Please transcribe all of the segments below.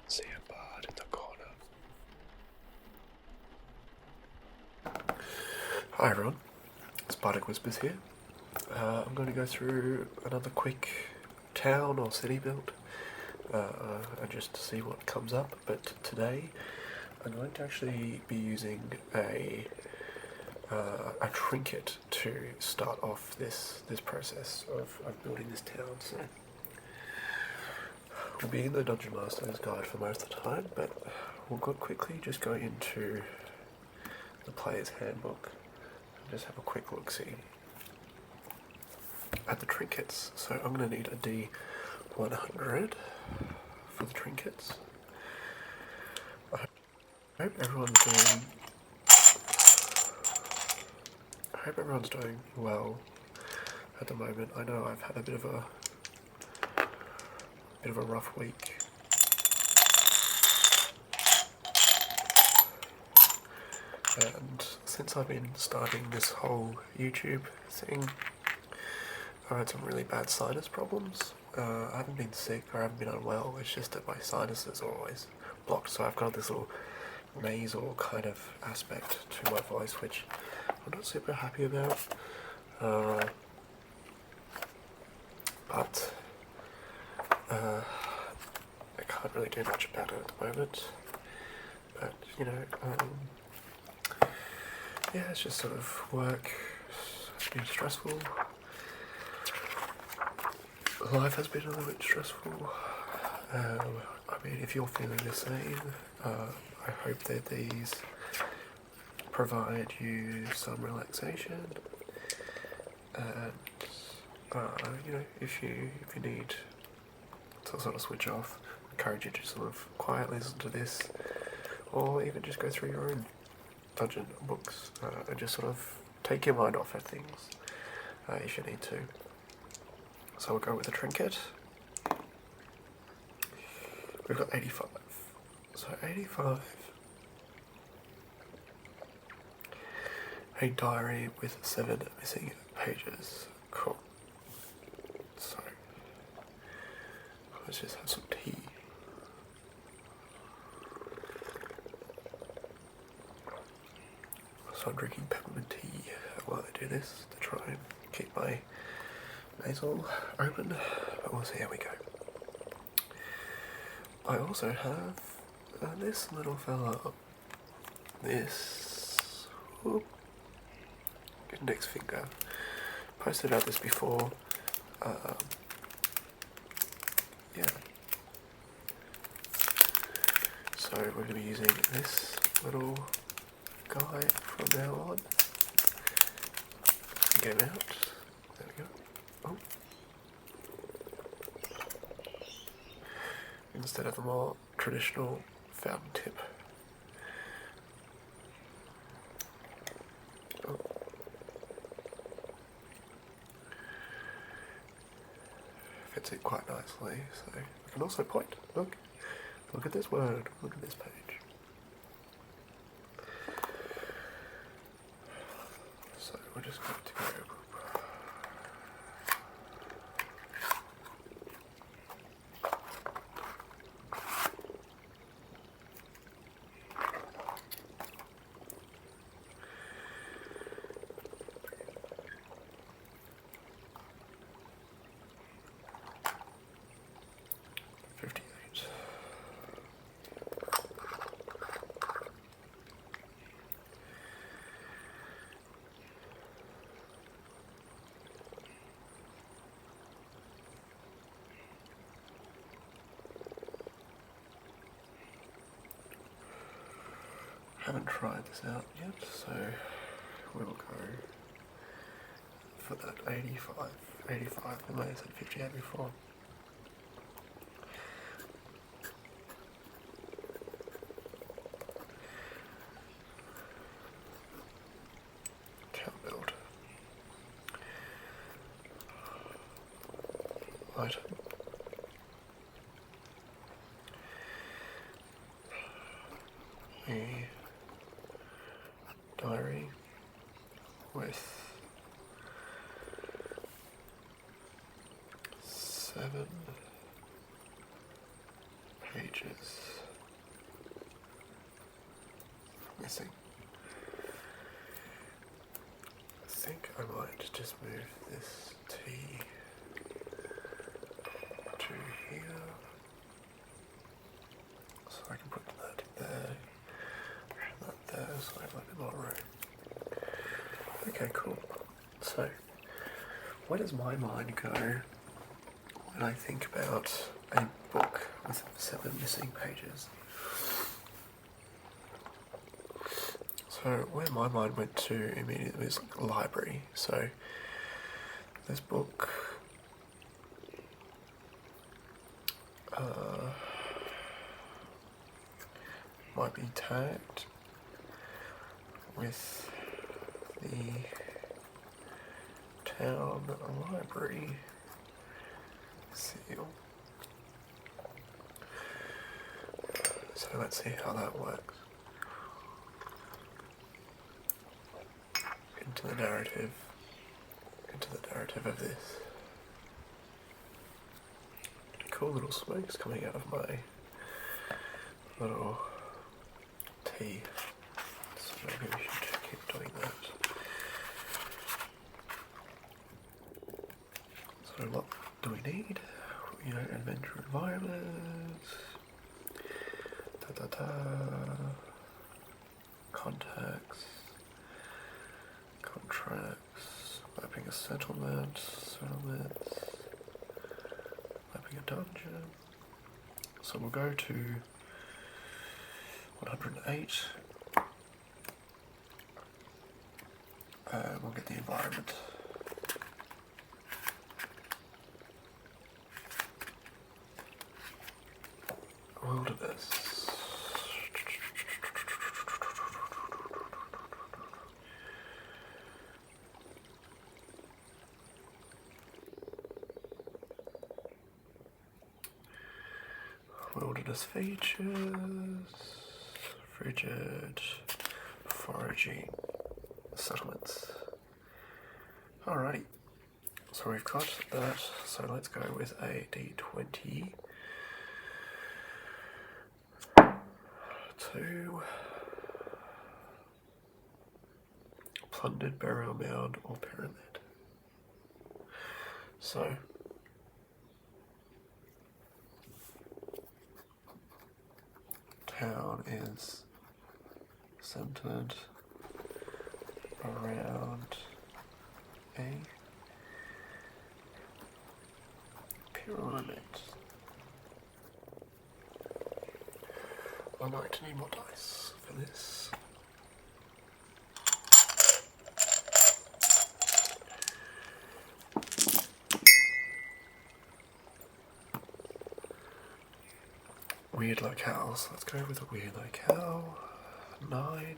See a bird in the corner. Hi everyone, it's Bardic Whispers here. I'm going to go through another quick town or city build and just to see what comes up, but today I'm going to actually be using a trinket to start off this process of building this town. So we'll be in the Dungeon Master's Guide for most of the time, but we'll quickly just go into the player's handbook and just have a quick look-see at the trinkets. So I'm going to need a D100 for the trinkets. I hope everyone's doing well at the moment. I know I've had a bit of a rough week. And since I've been starting this whole YouTube thing, I've had some really bad sinus problems. I haven't been sick or I haven't been unwell, it's just that my sinuses are always blocked, so I've got this little nasal kind of aspect to my voice, which I'm not super happy about. But I can't really do much about it at the moment. But, you know, yeah, it's just sort of work. It's been stressful. Life has been a little bit stressful. I mean, if you're feeling the same, I hope that these provide you some relaxation. And you know, if you need to sort of switch off, I encourage you to sort of quietly listen to this, or even just go through your own dungeon books and just sort of take your mind off at things if you need to. So we'll go with a trinket. We've got 85. So 85. A diary with 7 missing pages. Cool. So let's just have some tea. So I'm drinking peppermint tea while I do this to try and keep my nasal open, but we'll see how we go. I also have this little fella, this index finger. Posted about this before. Yeah. So we're going to be using this little guy from now on. Game out. There we go. Oh. Instead of a more traditional fountain tip. Oh. Fits it quite nicely, so we can also point. Look at this word, look at this page. So we're just going to go. Haven't tried this out yet, so we'll go for that 85. I might have said 58 before. Town build. Item. A diary with 7 pages missing. I think I might just move this T to here, so I can put that there, and that there, so I have like a lot of room. Okay, cool. So, where does my mind go when I think about a book with 7 missing pages? So where my mind went to immediately was like a library. So this book might be tagged with the town library seal. So let's see how that works. Into the narrative of this. Cool little smokes coming out of my little tea. So maybe we should keep doing that. So what do we need? Adventure environments. Contacts. Contracts. Mapping a settlements. Mapping a dungeon. So we'll go to 108. We'll get the environment. Wilderness. Wilderness features, frigid, foraging, settlements. Alrighty, so we've got that, so let's go with a D20. 2. Plundered burial mound or pyramid. So town is centered around a pyramid. I might need more dice for this. Weird locales. Let's go with a weird locale. 9.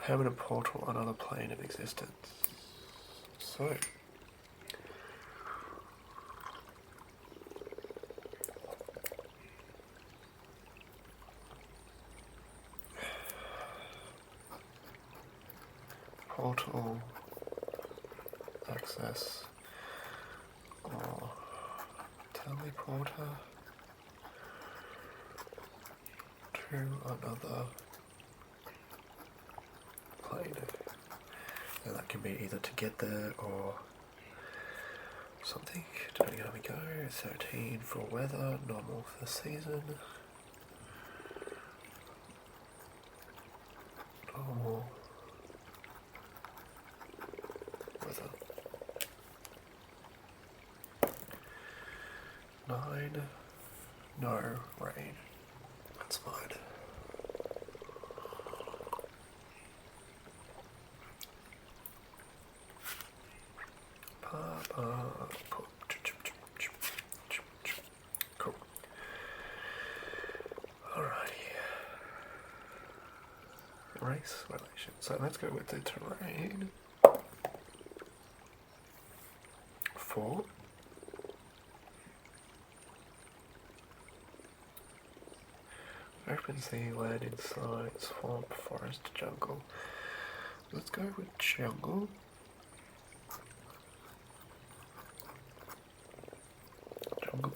Permanent portal, another plane of existence. So. Portal. Access. Or teleporter to another plane. And that can be either to get there or something, depending on how we go. 13 for weather, normal for the season. Normal weather. 9. No rain. That's fine. Cool. Alrighty. Race relation. So let's go with the terrain. 4. Open sea, land inside, swamp, forest, jungle. Let's go with jungle. Jungle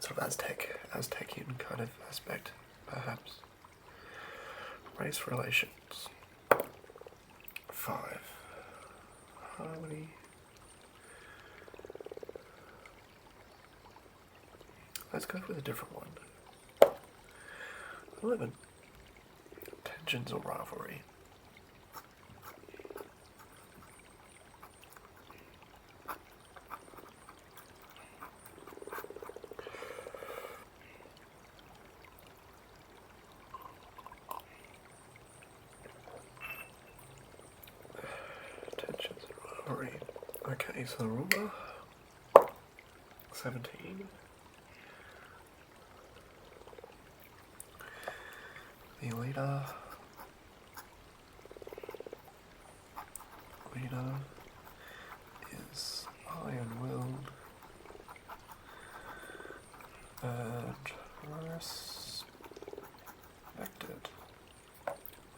sort of Aztecian kind of aspect, perhaps. Race relations. 5. Harmony. Let's go with a different one. 11. Tensions or rivalry. Tensions or rivalry. Okay, so the ruler. 17. The leader is iron-willed and respected.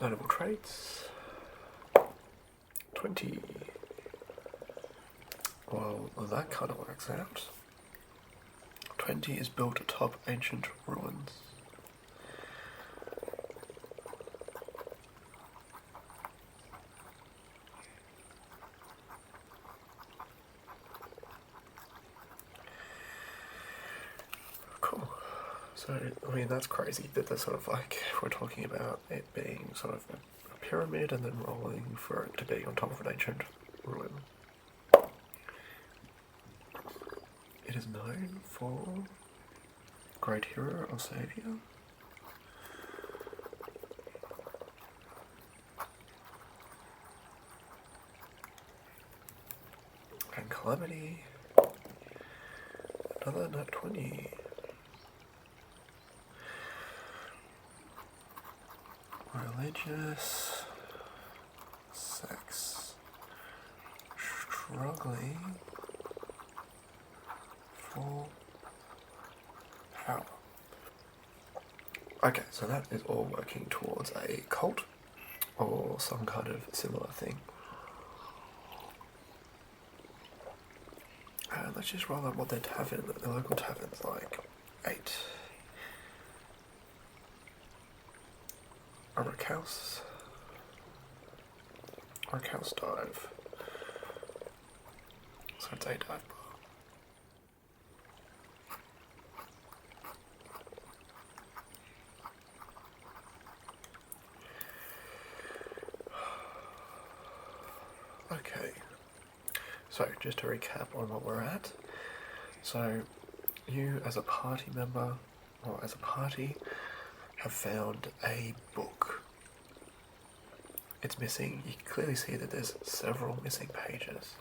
Notable traits. 20. Well, that kind of works out. 20 is built atop ancient ruins. Cool. So, I mean, that's crazy that they're sort of like, we're talking about it being sort of a pyramid and then rolling for it to be on top of an ancient ruin. It is known for great hero or savior. And calamity. Another nat 20. Religious sects struggling for power. Okay, so that is all working towards a cult or some kind of similar thing. Let's just roll out what their tavern, the local tavern's like. 8. A Rockhouse dive. So it's a dive bar. Okay, so just to recap on what we're at. So you as a party member, or as a party, have found a book. It's missing. You can clearly see that there's several missing pages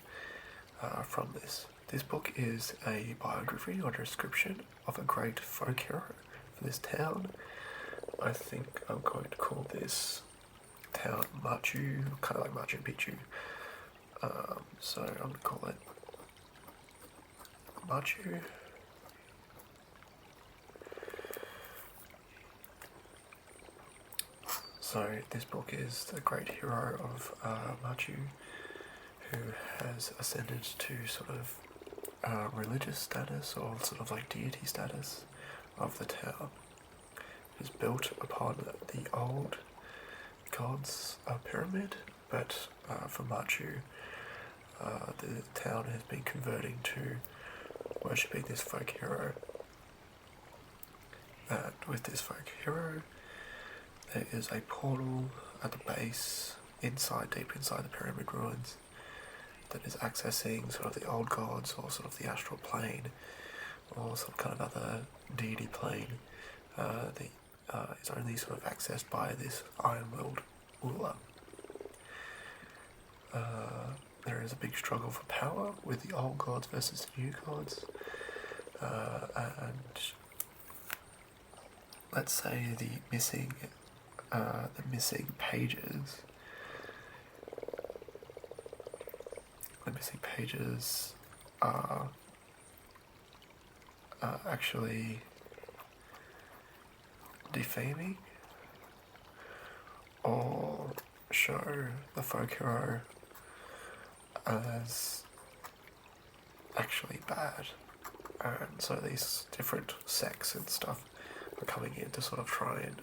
from this. This book is a biography or description of a great folk hero for this town. I think I'm going to call this town Machü, kind of like Machu Picchu. So I'm going to call it Machü. So this book is the great hero of Machü, who has ascended to sort of religious status or sort of like deity status of the town. It is built upon the old gods pyramid, but for Machü, the town has been converting to worshipping this folk hero. And with this folk hero, there is a portal at the base, deep inside the pyramid ruins, that is accessing sort of the old gods or sort of the astral plane or some kind of other deity plane that is only sort of accessed by this iron-willed ruler. There is a big struggle for power with the old gods versus the new gods, and let's say the missing pages. The missing pages are actually defaming or show the folk hero as actually bad. And so these different sects and stuff are coming in to sort of try and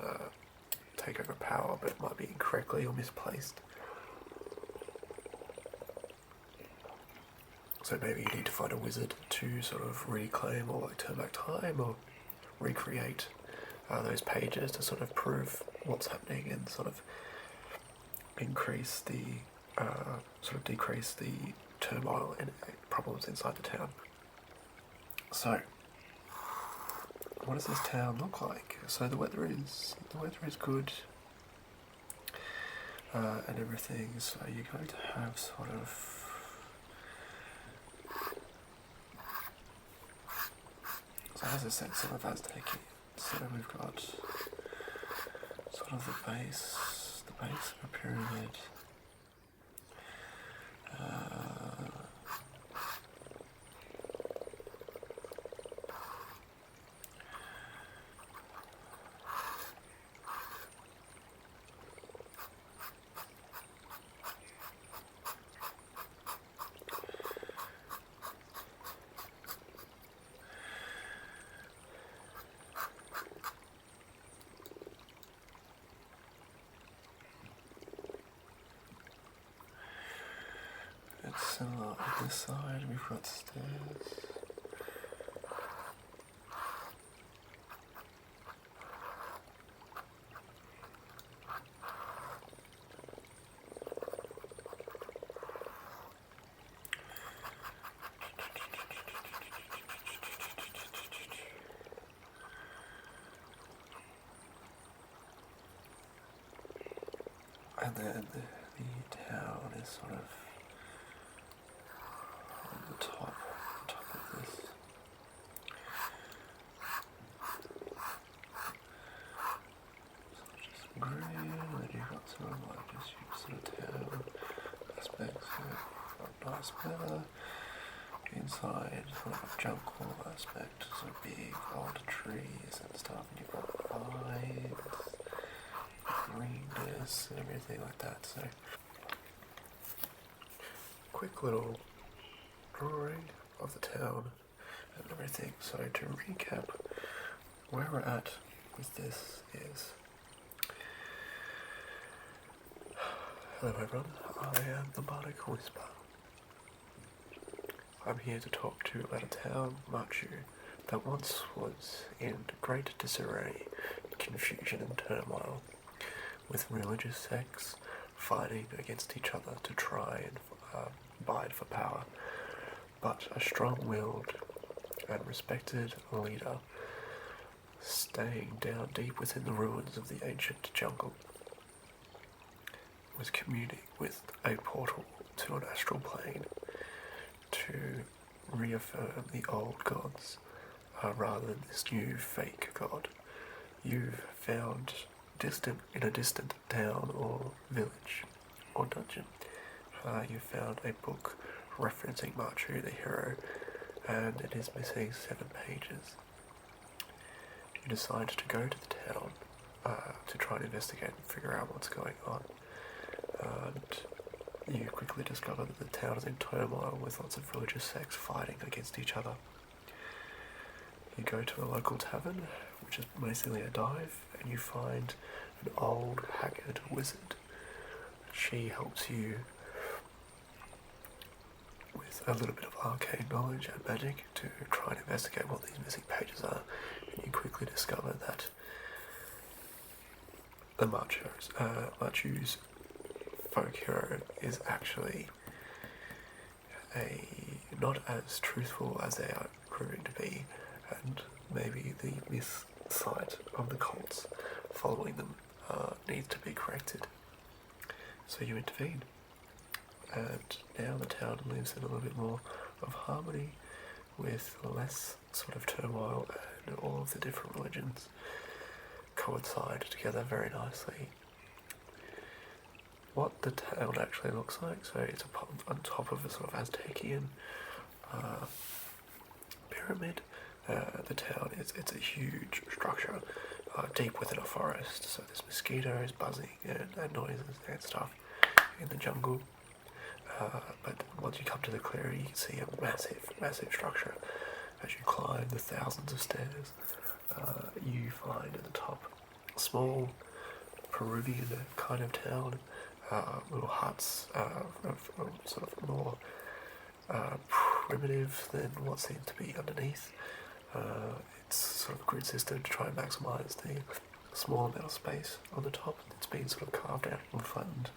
take over power, but it might be incorrectly or misplaced. So maybe you need to find a wizard to sort of reclaim or like turn back time or recreate those pages to sort of prove what's happening and sort of increase the, sort of decrease the turmoil and problems inside the town. So, what does this town look like? So the weather is good, and everything. So you're going to have sort of as I said, sort of Aztec. So we've got sort of the base of a pyramid. Similar on this side, we've got stairs. And then the town is sort of on the top of this. So just green, and then you've got sort of like just sort of town aspects here. Got nice weather. Inside, sort of a jungle aspect, sort of big old trees and stuff, and you've got vines, greenness, and everything like that. So, quick little drawing of the town and everything. So to recap, where we're at with this is, hello everyone, I am the Bardic Whisper. I'm here to talk to you about a town, Machü, that once was in great disarray, confusion and turmoil, with religious sects fighting against each other to try and bide for power. But a strong-willed and respected leader, staying down deep within the ruins of the ancient jungle, was communing with a portal to an astral plane to reaffirm the old gods rather than this new fake god you've found in a distant town or village or dungeon. You found a book referencing Machü, the hero, and it is missing 7 pages. You decide to go to the town to try and investigate and figure out what's going on. And you quickly discover that the town is in turmoil with lots of religious sects fighting against each other. You go to a local tavern, which is basically a dive, and you find an old, haggard wizard. She helps you with a little bit of arcane knowledge and magic to try and investigate what these missing pages are, and you quickly discover that the Machü's folk hero is actually not as truthful as they are proving to be, and maybe the missight of the cults following them needs to be corrected. So you intervene, and now the town lives in a little bit more of harmony with less sort of turmoil, and all of the different religions coincide together very nicely. What the town actually looks like, so it's on top of a sort of Aztecian pyramid. The town it's a huge structure deep within a forest, so there's mosquitoes buzzing and noises and stuff in the jungle. But once you come to the clearing, you can see a massive structure, as you climb the thousands of stairs, you find at the top a small Peruvian kind of town, little huts, sort of more primitive than what seems to be underneath. It's sort of a grid system to try and maximise the small amount of space on the top. It's been sort of carved out and flattened.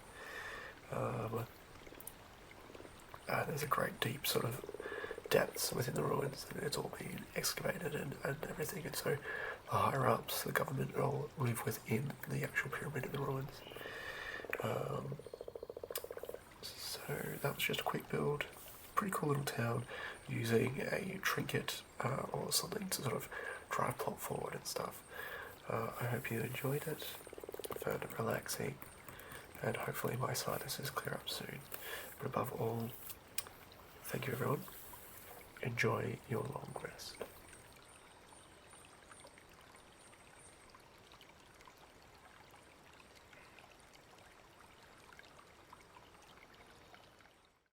There's a great deep sort of depths within the ruins, and it's all been excavated and everything, and so the higher ups, the government, all live within the actual pyramid of the ruins. So that was just a quick build. Pretty cool little town, using a trinket or something to sort of drive plot forward and stuff. I hope you enjoyed it, found it relaxing, and hopefully my sinuses clear up soon. But above all, thank you everyone. Enjoy your long rest.